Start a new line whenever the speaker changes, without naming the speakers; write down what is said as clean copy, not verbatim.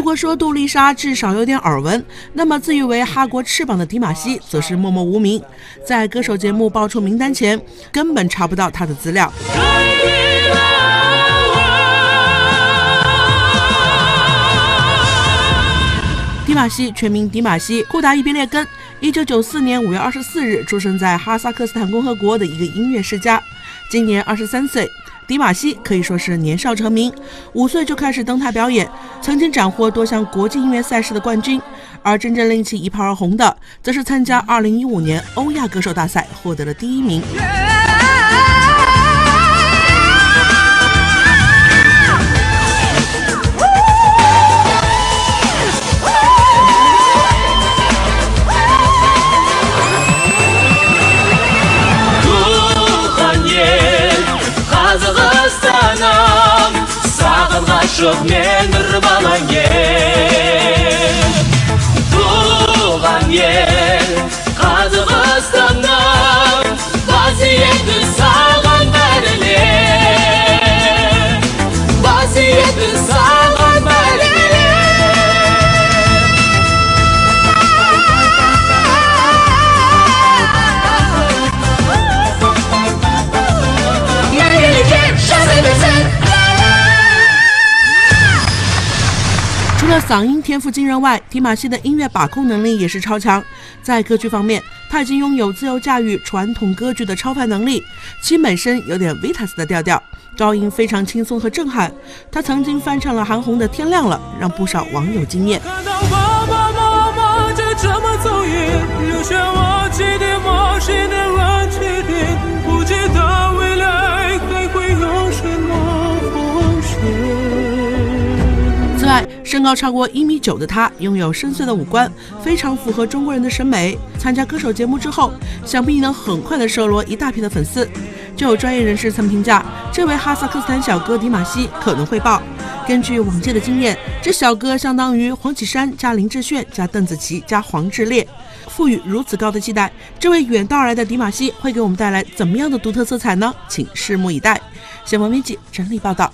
果说杜丽莎至少有点耳闻，那么自誉为哈国翅膀的迪玛希则是默默无名，在歌手节目爆出名单前，根本查不到他的资料。迪玛希全名迪玛希·库达伊别列根，1994年5月24日出生在哈萨克斯坦共和国的一个音乐世家，今年23岁。迪玛希可以说是年少成名，5岁就开始登台表演，曾经斩获多项国际音乐赛事的冠军。而真正令其一炮而红的，则是参加2015年欧亚歌手大赛获得了第1名。
Ғашық мен ұрбалан ел Туған ел Қазақстаннан Қасиетті саған бәріне Қасиетті саған бәріне Мемлекет жасай берсін
除了嗓音天赋惊人外，迪玛希的音乐把控能力也是超强。在歌剧方面，他已经拥有自由驾驭传统歌剧的超凡能力，其美声有点维塔斯的调调，高音非常轻松和震撼。他曾经翻唱了韩红的《天亮了》，让不少网友惊艳。
看到爸爸妈妈就这么走远，留下我记得我是的乱起点，不知道未来还会有什么风险。
此外，身高超过1.9米的他，拥有深邃的五官，非常符合中国人的审美。参加歌手节目之后，想必能很快的收罗一大批的粉丝。就有专业人士曾评价，这位哈萨克斯坦小哥迪玛希可能会爆。根据往届的经验，这小哥相当于黄绮珊加林志炫加邓紫棋加黄致列。赋予如此高的期待，这位远道而来的迪玛希会给我们带来怎么样的独特色彩呢？请拭目以待。新闻编辑整理报道。